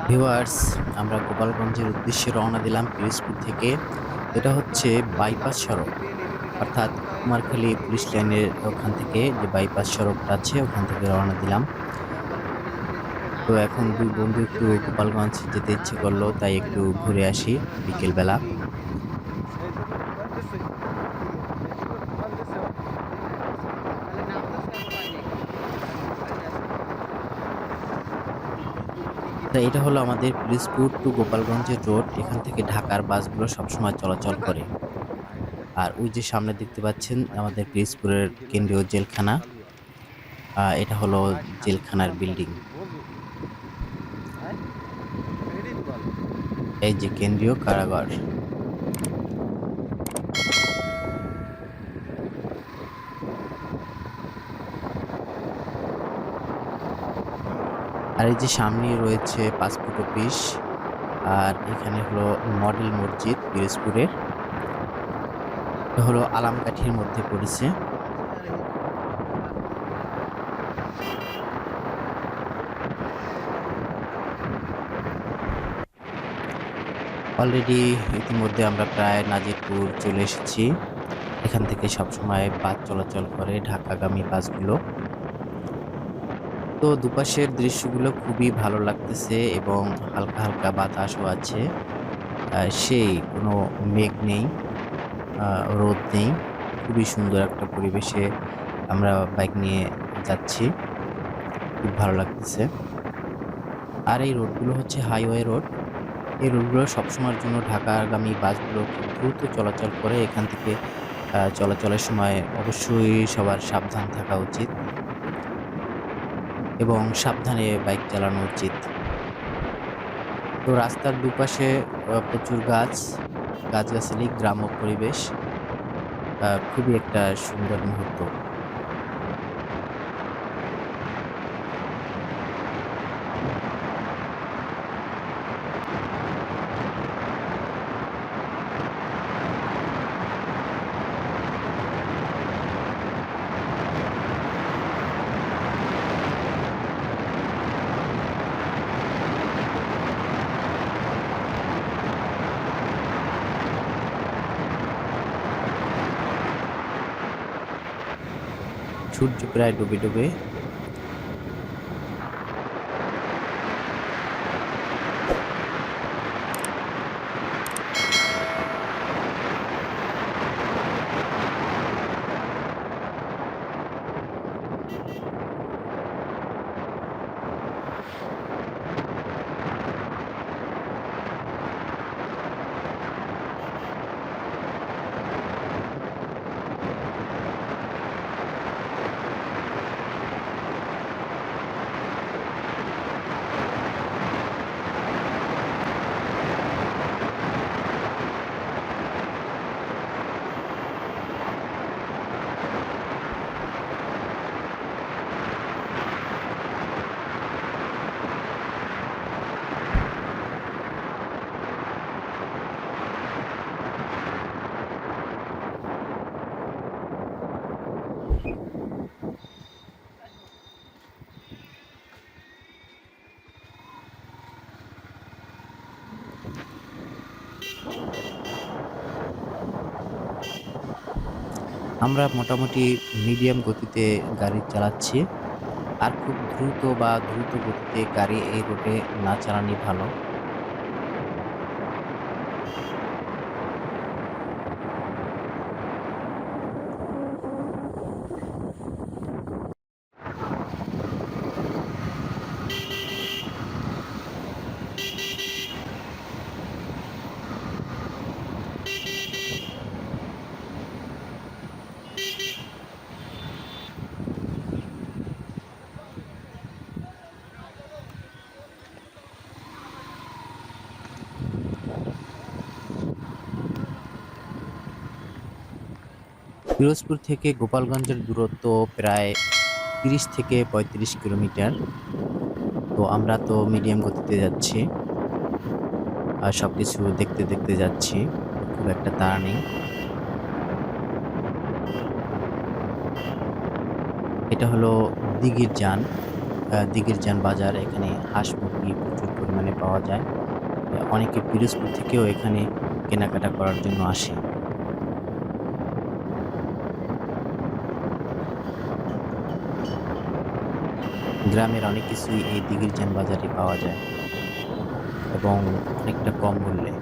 Viewers, আমরা গোপালগঞ্জের উদ্দেশ্যে রওনা দিলাম পিরোজপুর থেকে। এটা হচ্ছে বাইপাস সড়ক, অর্থাৎ কুমারখালী পুলিশ লাইনের ওখান থেকে যে বাইপাস সড়কটা আছে ওখান থেকে রওনা দিলাম। তো এখন দুই বন্ধু একটু গোপালগঞ্জ যেতে ইচ্ছে করলো, তাই একটু ঘুরে আসি বিকেল বেলা। তা এটা হলো আমাদের পিরোজপুর টু গোপালগঞ্জের রোড। এখান থেকে ঢাকার বাসগুলো সবসময় চলাচল করে। আর ওই যে সামনে দেখতে পাচ্ছেন আমাদের পিরোজপুরের কেন্দ্রীয় জেলখানা। এটা হলো জেলখানার বিল্ডিং। এই যে কেন্দ্রীয় কারাগার। আর এই যে সামনে রয়েছে পাসপোর্ট অফিস। আর এখানে হলো মডেল মসজিদ পিরোজপুরের। এটা হলো আলামকাঠির মধ্যে পড়েছে। অলরেডি ইতিমধ্যে আমরা প্রায় নাজিরপুর চলে এসেছি। এখান থেকে সবসময় বাস চলাচল করে, ঢাকাগামী বাসগুলো। তো দুপাশের দৃশ্যগুলো খুবই ভালো লাগতেছে এবং হালকা হালকা বাতাসও আছে। সেই কোনো মেঘ নেই, রোদ নেই। খুবই সুন্দর একটা পরিবেশে আমরা বাইক নিয়ে যাচ্ছি। খুব ভালো লাগতেছে। আর এই রোডগুলো হচ্ছে হাইওয়ে রোড। এই রোডগুলো সবসময়ের জন্য ঢাকাগামী বাসগুলো খুব দ্রুত চলাচল করে। এখান থেকে চলাচলের সময় অবশ্যই সবার সাবধান থাকা উচিত এবং সাবধানে বাইক চালানো উচিত। তো রাস্তার দুপাশে প্রচুর গাছগাছালি, গ্রাম্য পরিবেশ। খুবই একটা সুন্দর মুহূর্ত। সূর্য প্রায় ডুবে ডুবে। আমরা মোটামুটি মিডিয়াম গতিতে গাড়ি চালাচ্ছি। আর খুব দ্রুত গতিতে গাড়ি এই রোডে না চালানোই ভালো। পিরোজপুর থেকে গোপালগঞ্জের দূরত্ব প্রায় 30 থেকে 35 কিলোমিটার। তো আমরা তো মিডিয়াম গতিতে যাচ্ছি আর সবকিছু দেখতে দেখতে যাচ্ছি। খুব একটা তাড়া নেই। এটা হলো দিঘির যান বাজার। এখানে হাঁস মুরগি প্রচুর পরিমাণে পাওয়া পাওয়া যায়। অনেকে পিরোজপুর থেকেও এখানে কেনাকাটা করার জন্য আসে। গ্রামের অনেক কিছুই এই দিঘিরজান বাজারে পাওয়া যায় এবং অনেকটা কম মূল্যে।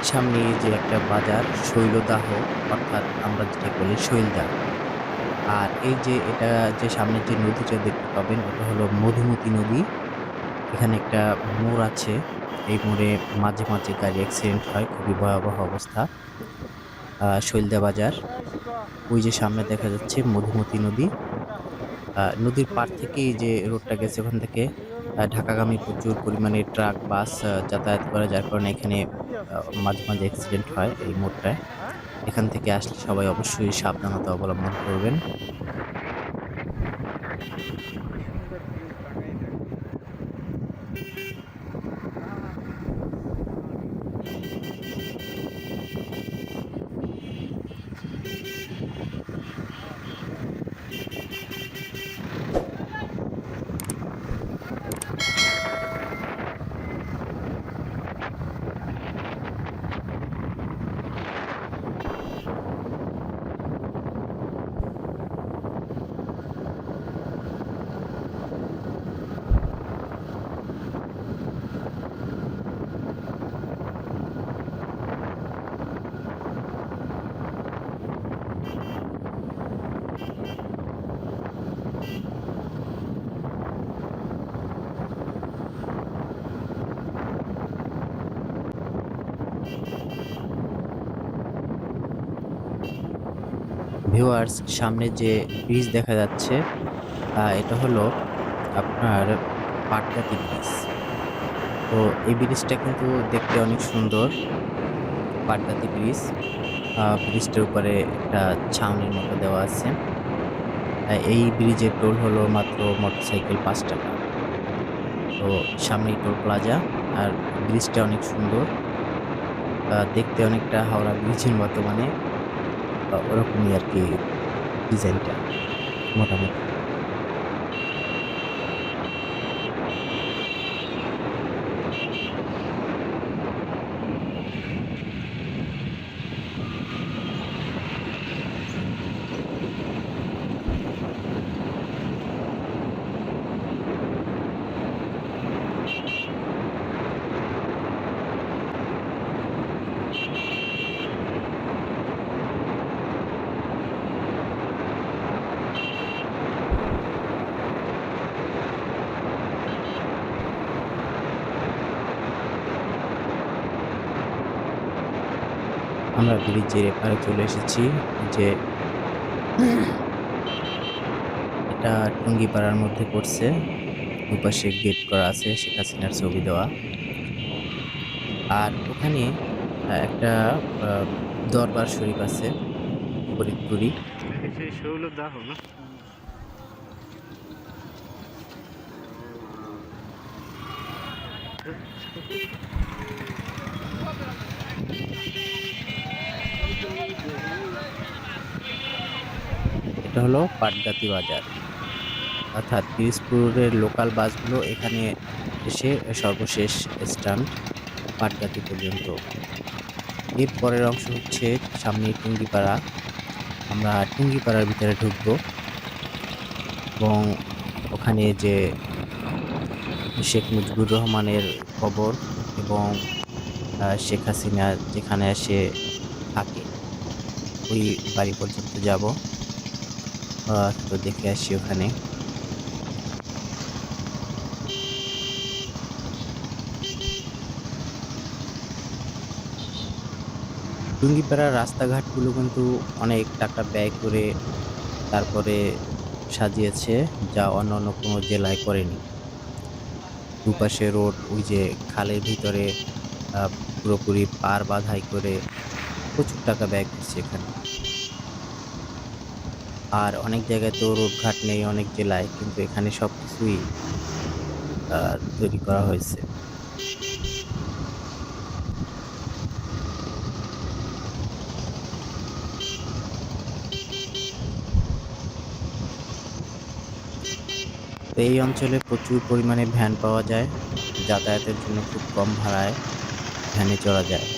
সামনে যে একটা বাজার শৈলদাহ, অর্থাৎ আমরা যেটা বলি শৈলদা। আর এই যে এটা যে সামনের যে নদীটা দেখতে পাবেন ওটা হলো মধুমতি নদী। এখানে একটা মোড় আছে। এই মোড়ে মাঝে, মাঝে গাড়ি অ্যাক্সিডেন্ট হয়। খুবই ভয়াবহ অবস্থা। শৈলদা বাজার। ওই যে সামনে দেখা যাচ্ছে মধুমতি নদী। নদীর পাড় থেকে এই যে রোডটা গেছে ওখান থেকে ঢাকাগামী প্রচুর পরিমাণে ট্রাক, বাস যাতায়াত করে যার কারণে এখানে মাঝে, মাঝে অ্যাক্সিডেন্ট হয় এই মোড়টায়। এখান থেকে আসলে সবাই অবশ্যই সাবধানতা অবলম্বন করবেন। ভিউয়ার্স, সামনে যে ব্রিজ দেখা যাচ্ছে এটা হলো আপনার পাটকাটি ব্রিজ। তো এই ব্রিজটা কিন্তু দেখতে অনেক সুন্দর। পাটকাটি ব্রিজ। ব্রিজটার উপরে একটা ছাউনির মতো দেওয়া আছে। এই ব্রিজের টোল হলো মাত্র মোটরসাইকেল ৳৫। তো সামনেই টোল প্লাজা। আর ব্রিজটা অনেক সুন্দর। দেখতে অনেকটা হাওড়া ব্রিজের মতো, মানে ওরকমই আরকি ডিজাইনটা মোটামুটি। আমরা ব্রিজের এপারে চলে এসেছি। যে এটা টুঙ্গিপাড়ার মধ্যে পড়ছে। দুপাশে গেট করা আছে, শেখ হাসিনার ছবি দেওয়া। আর ওখানে একটা আ দরবার শরীফ আছে, ফরিদপুরি। এটা হলো পাটগাতি বাজার। অর্থাৎ পিরোজপুরের লোকাল বাসগুলো এখানে এসে সর্বশেষ স্ট্যান্ড পাটগাতি পর্যন্ত। এর পরের অংশ হচ্ছে সামনেই টুঙ্গিপাড়া। আমরা টুঙ্গিপাড়ার ভিতরে ঢুকবো এবং ওখানে যে শেখ মুজিবুর রহমানের কবর এবং শেখ হাসিনা যেখানে এসে থাকে ওই বাড়ি পর্যন্ত যাব। তো দেখে আসি ওখানে। টুঙ্গিপাড়ার রাস্তাঘাটগুলো কিন্তু অনেক টাকা ব্যয় করে তারপরে সাজিয়েছে, যা অন্যান্য কোনো জেলায় করেনি। দুপাশে রোড, ওই যে খালের ভিতরে পুরোপুরি পার বাঁধাই করে প্রচুর টাকা ব্যয় করছে এখানে। আর অনেক জায়গায় তো রোডঘাট নেই অনেক জেলায়, কিন্তু এখানে সবকিছুই তৈরি করা হয়েছে। তো এই অঞ্চলে প্রচুর পরিমাণে ভ্যান পাওয়া যায়, যাতায়াতের জন্য খুব কম ভাড়ায় ভ্যানে চড়া যায়।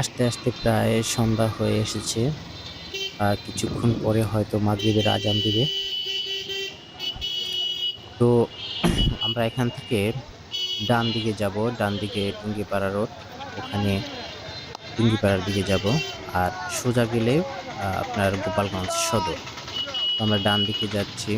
আস্তে আস্তে প্রায় সন্ধ্যা হয়ে এসেছে। আর কিছুক্ষণ পরে হয়তো মাগরিবের আজান দিবে। তো আমরা এখান থেকে ডান দিকে যাব, ডান দিকে টুঙ্গিপাড়া রোড, ওখানে টুঙ্গিপাড়ার দিকে যাব। আর সোজা গেলে আপনার গোপালগঞ্জ সদর। তো আমরা ডান দিকে যাচ্ছি।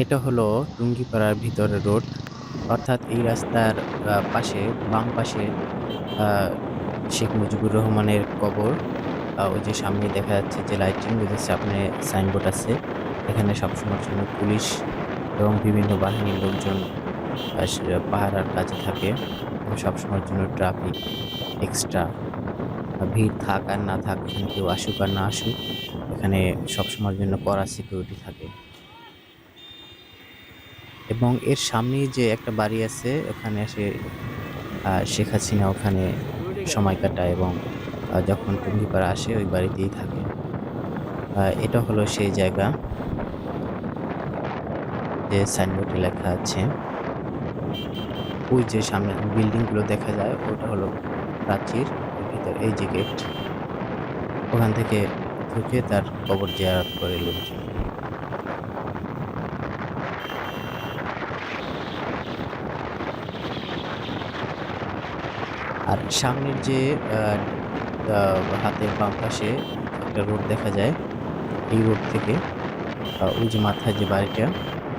এটা হলো টুঙ্গিপাড়ার ভিতরের রোড। অর্থাৎ এই রাস্তার পাশে, বাম পাশে শেখ মুজিবুর রহমানের কবর। ওই যে সামনে দেখা যাচ্ছে যে লাইটিং, ওই যে সামনে সাইনবোর্ড আছে। এখানে সবসময়ের জন্য পুলিশ এবং বিভিন্ন বাহিনীর লোকজন পাহারার কাজে থাকে। সবসময়ের জন্য ট্রাফিক এক্সট্রা, ভিড় থাক আর না থাক, এখানে কেউ আসুক আর না আসুক, এখানে সবসময়ের জন্য কড়া সিকিউরিটি থাকে। এবং এর সামনেই যে একটা বাড়ি আছে, ওখানে এসে শেখ হাসিনা ওখানে সময় কাটায় এবং যখন টুঙ্গিপাড়া আসে ওই বাড়িতেই থাকে। এটা হলো সেই জায়গা যে সাইনবোর্ডে লেখা আছে। ওই যে সামনে বিল্ডিংগুলো দেখা যায়, ওটা হলো প্রাচীর। ওর ভিতর এই যে গেট, ওখান থেকে ঢুকে তার কবর জিয়ারত করে লোকজন। আর সামনের যে আ আ হাতের বাম পাশে একটা রোড দেখা যায়। এই রোড থেকে ওই যে মাথায় যে বাড়িটা,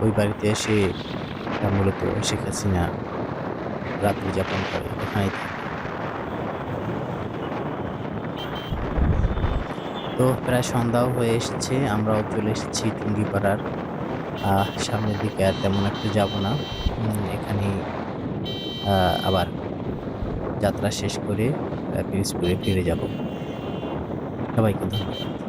ওই বাড়িতে এসে মূলত শেখ হাসিনা রাত্রি যাপন করে। ওখানেই থাকে। তো প্রায় সন্ধ্যাও হয়ে এসেছে। আমরাও চলে এসেছি টুঙ্গিপাড়ার। সামনের দিকে আর তেমন একটা যাব না। এখানেই আ আবার যাত্রা শেষ করে পিরোজপুরে ফিরে যাব। সবাইকে ধন্যবাদ।